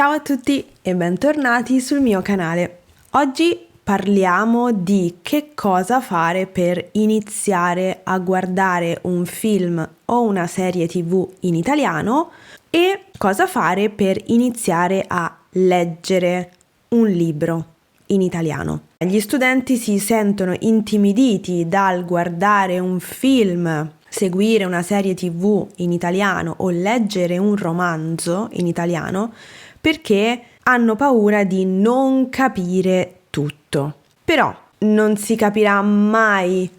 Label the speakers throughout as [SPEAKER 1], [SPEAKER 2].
[SPEAKER 1] Ciao a tutti e bentornati sul mio canale. Oggi parliamo di che cosa fare per iniziare a guardare un film o una serie TV in italiano e cosa fare per iniziare a leggere un libro in italiano. Gli studenti si sentono intimiditi dal guardare un film, seguire una serie TV in italiano o leggere un romanzo in italiano perché hanno paura di non capire tutto. Però non si capirà mai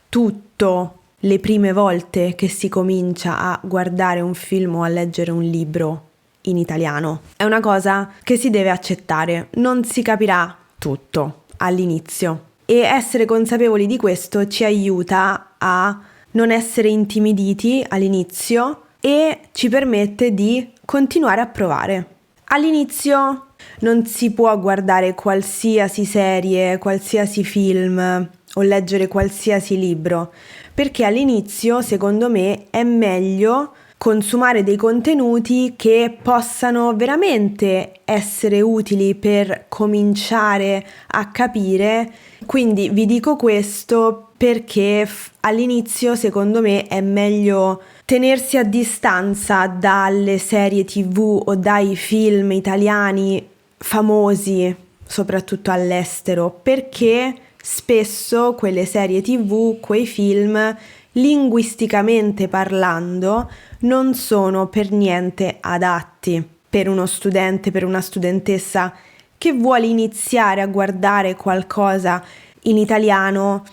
[SPEAKER 1] tutto le prime volte che si comincia a guardare un film o a leggere un libro in italiano. È una cosa che si deve accettare, non si capirà tutto all'inizio e essere consapevoli di questo ci aiuta a non essere intimiditi all'inizio e ci permette di continuare a provare. All'inizio non si può guardare qualsiasi serie, qualsiasi film o leggere qualsiasi libro, perché all'inizio, secondo me, è meglio consumare dei contenuti che possano veramente essere utili per cominciare a capire. Quindi vi dico questo perché all'inizio, secondo me, è meglio tenersi a distanza dalle serie TV o dai film italiani famosi, soprattutto all'estero, perché spesso quelle serie TV, quei film, linguisticamente parlando, non sono per niente adatti per uno studente, per una studentessa che vuole iniziare a guardare qualcosa in italiano,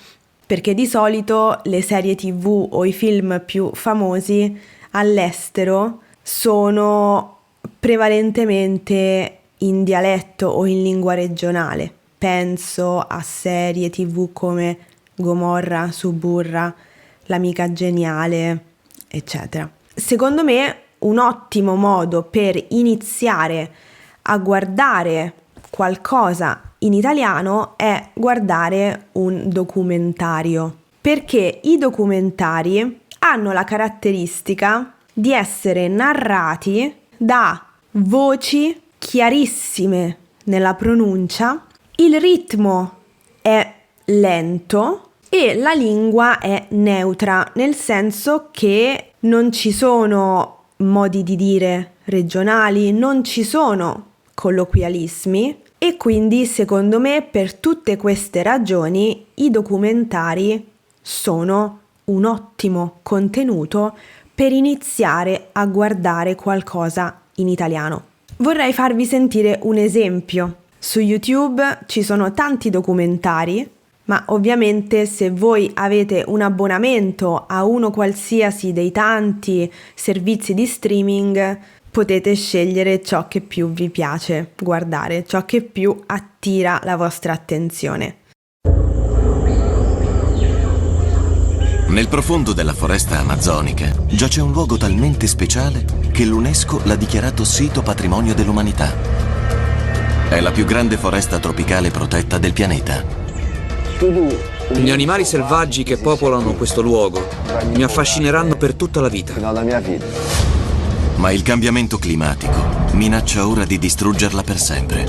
[SPEAKER 1] perché di solito le serie TV o i film più famosi all'estero sono prevalentemente in dialetto o in lingua regionale. Penso a serie TV come Gomorra, Suburra, L'amica geniale, eccetera. Secondo me un ottimo modo per iniziare a guardare qualcosa in italiano è guardare un documentario, perché i documentari hanno la caratteristica di essere narrati da voci chiarissime nella pronuncia, il ritmo è lento e la lingua è neutra, nel senso che non ci sono modi di dire regionali, non ci sono colloquialismi e quindi secondo me per tutte queste ragioni i documentari sono un ottimo contenuto per iniziare a guardare qualcosa in italiano. Vorrei farvi sentire un esempio. Su YouTube ci sono tanti documentari, ma ovviamente se voi avete un abbonamento a uno qualsiasi dei tanti servizi di streaming, potete scegliere ciò che più vi piace guardare, ciò che più attira la vostra attenzione.
[SPEAKER 2] Nel profondo della foresta amazzonica giace un luogo talmente speciale che l'UNESCO l'ha dichiarato sito patrimonio dell'umanità. È la più grande foresta tropicale protetta del pianeta.
[SPEAKER 3] Gli animali selvaggi che popolano questo luogo mi affascineranno per tutta la vita.
[SPEAKER 2] Ma il cambiamento climatico minaccia ora di distruggerla per sempre.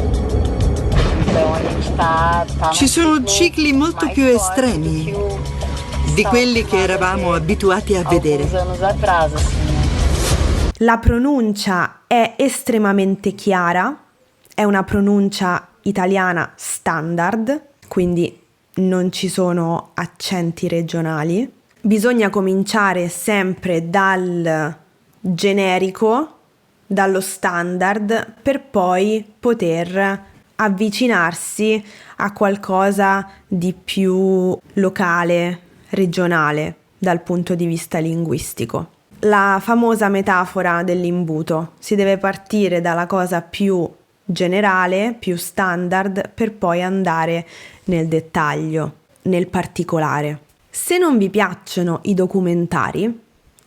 [SPEAKER 4] Ci sono cicli molto più estremi di quelli che eravamo abituati a vedere.
[SPEAKER 1] La pronuncia è estremamente chiara, è una pronuncia italiana standard, quindi non ci sono accenti regionali. Bisogna cominciare sempre dal generico, dallo standard, per poi poter avvicinarsi a qualcosa di più locale, regionale, dal punto di vista linguistico. La famosa metafora dell'imbuto: si deve partire dalla cosa più generale, più standard, per poi andare nel dettaglio, nel particolare. Se non vi piacciono i documentari,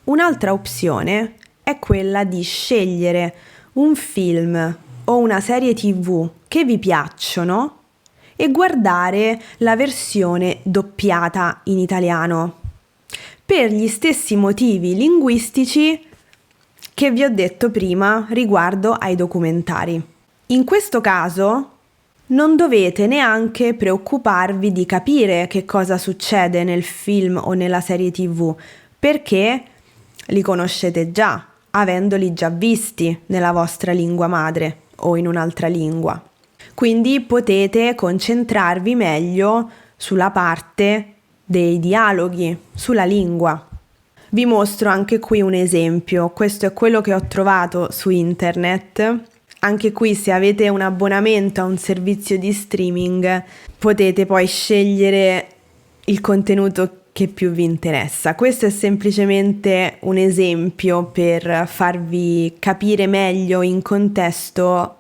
[SPEAKER 1] un'altra opzione è quella di scegliere un film o una serie TV che vi piacciono e guardare la versione doppiata in italiano, per gli stessi motivi linguistici che vi ho detto prima riguardo ai documentari. In questo caso non dovete neanche preoccuparvi di capire che cosa succede nel film o nella serie TV, perché li conoscete già, avendoli già visti nella vostra lingua madre o in un'altra lingua. Quindi potete concentrarvi meglio sulla parte dei dialoghi, sulla lingua. Vi mostro anche qui un esempio. Questo è quello che ho trovato su internet. Anche qui, se avete un abbonamento a un servizio di streaming, potete poi scegliere il contenuto che più vi interessa. Questo è semplicemente un esempio per farvi capire meglio in contesto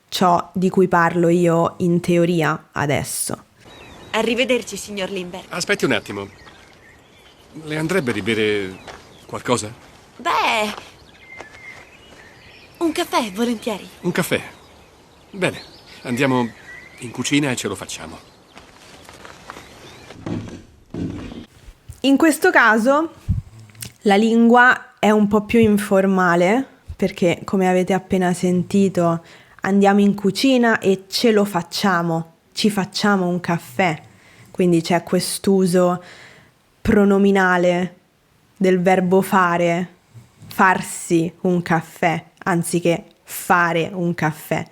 [SPEAKER 1] ciò di cui parlo io in teoria adesso.
[SPEAKER 5] Arrivederci, signor Lindbergh.
[SPEAKER 6] Aspetti un attimo. Le andrebbe di bere qualcosa?
[SPEAKER 5] Beh, un caffè, volentieri.
[SPEAKER 6] Un caffè. Bene, andiamo in cucina e ce lo facciamo.
[SPEAKER 1] In questo caso la lingua è un po' più informale, perché come avete appena sentito andiamo in cucina e ce lo facciamo, ci facciamo un caffè, quindi c'è quest'uso pronominale del verbo fare, farsi un caffè, anziché fare un caffè,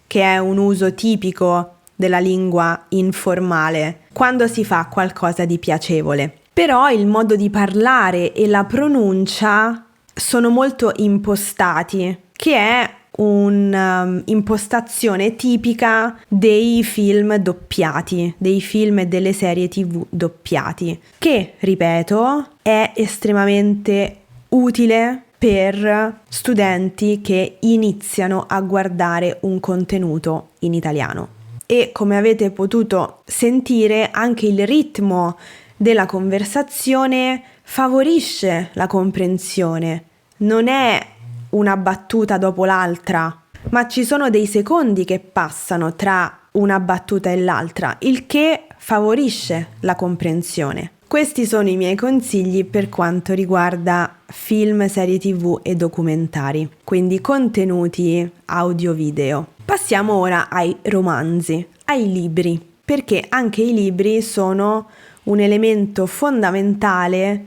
[SPEAKER 1] che è un uso tipico della lingua informale quando si fa qualcosa di piacevole. Però il modo di parlare e la pronuncia sono molto impostati, che è un'impostazione tipica dei film doppiati, dei film e delle serie TV doppiati, che, ripeto, è estremamente utile per studenti che iniziano a guardare un contenuto in italiano. E come avete potuto sentire, anche il ritmo della conversazione favorisce la comprensione. Non è una battuta dopo l'altra, ma ci sono dei secondi che passano tra una battuta e l'altra, il che favorisce la comprensione. Questi sono i miei consigli per quanto riguarda film, serie TV e documentari, quindi contenuti audio-video. Passiamo ora ai romanzi, ai libri, perché anche i libri sono un elemento fondamentale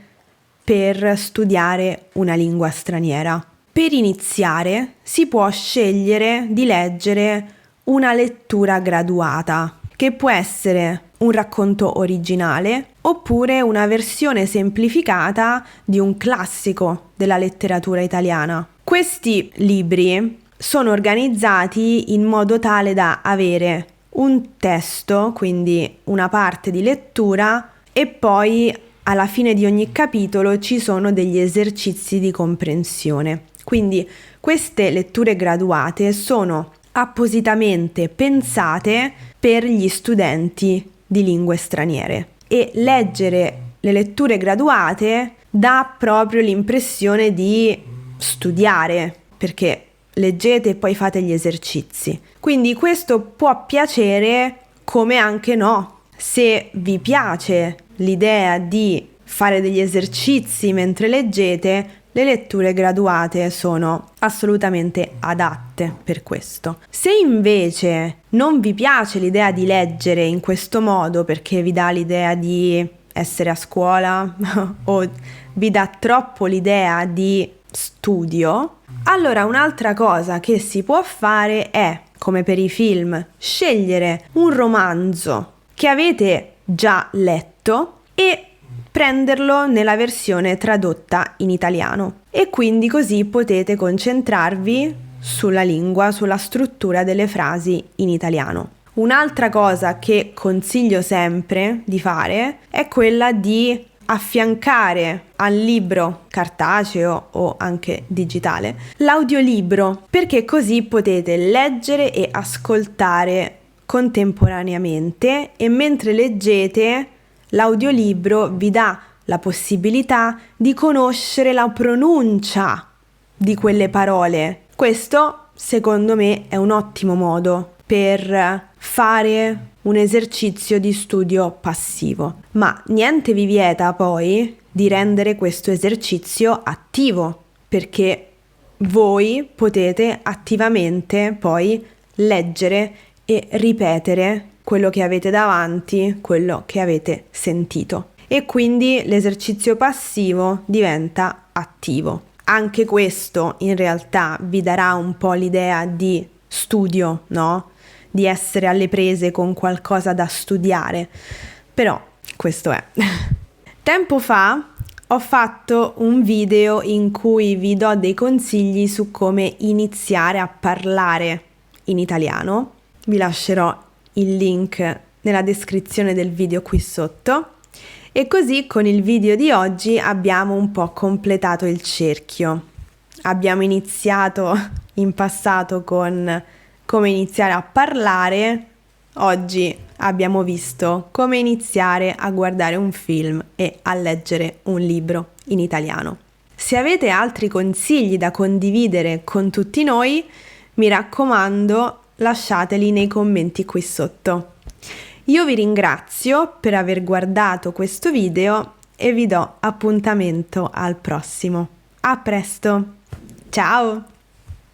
[SPEAKER 1] per studiare una lingua straniera. Per iniziare si può scegliere di leggere una lettura graduata, che può essere un racconto originale oppure una versione semplificata di un classico della letteratura italiana. Questi libri sono organizzati in modo tale da avere un testo, quindi una parte di lettura, e poi alla fine di ogni capitolo ci sono degli esercizi di comprensione. Quindi queste letture graduate sono appositamente pensate per gli studenti di lingue straniere, e leggere le letture graduate dà proprio l'impressione di studiare, perché leggete e poi fate gli esercizi. Quindi questo può piacere come anche no. Se vi piace l'idea di fare degli esercizi mentre leggete, le letture graduate sono assolutamente adatte per questo. Se invece non vi piace l'idea di leggere in questo modo perché vi dà l'idea di essere a scuola o vi dà troppo l'idea di studio, allora un'altra cosa che si può fare è, come per i film, scegliere un romanzo che avete già letto e prenderlo nella versione tradotta in italiano, e quindi così potete concentrarvi sulla lingua, sulla struttura delle frasi in italiano. Un'altra cosa che consiglio sempre di fare è quella di affiancare al libro cartaceo o anche digitale l'audiolibro, perché così potete leggere e ascoltare contemporaneamente, e mentre leggete l'audiolibro vi dà la possibilità di conoscere la pronuncia di quelle parole. Questo, secondo me, è un ottimo modo per fare un esercizio di studio passivo. Ma niente vi vieta poi di rendere questo esercizio attivo, perché voi potete attivamente poi leggere e ripetere quello che avete davanti, quello che avete sentito. E quindi l'esercizio passivo diventa attivo. Anche questo in realtà vi darà un po' l'idea di studio, no? Di essere alle prese con qualcosa da studiare. Però questo è. Tempo fa ho fatto un video in cui vi do dei consigli su come iniziare a parlare in italiano. Vi lascerò il link nella descrizione del video qui sotto. E così con il video di oggi abbiamo un po' completato il cerchio. Abbiamo iniziato in passato con come iniziare a parlare, oggi abbiamo visto come iniziare a guardare un film e a leggere un libro in italiano. Se avete altri consigli da condividere con tutti noi, mi raccomando, lasciateli nei commenti qui sotto. Io vi ringrazio per aver guardato questo video e vi do appuntamento al prossimo. A presto! Ciao!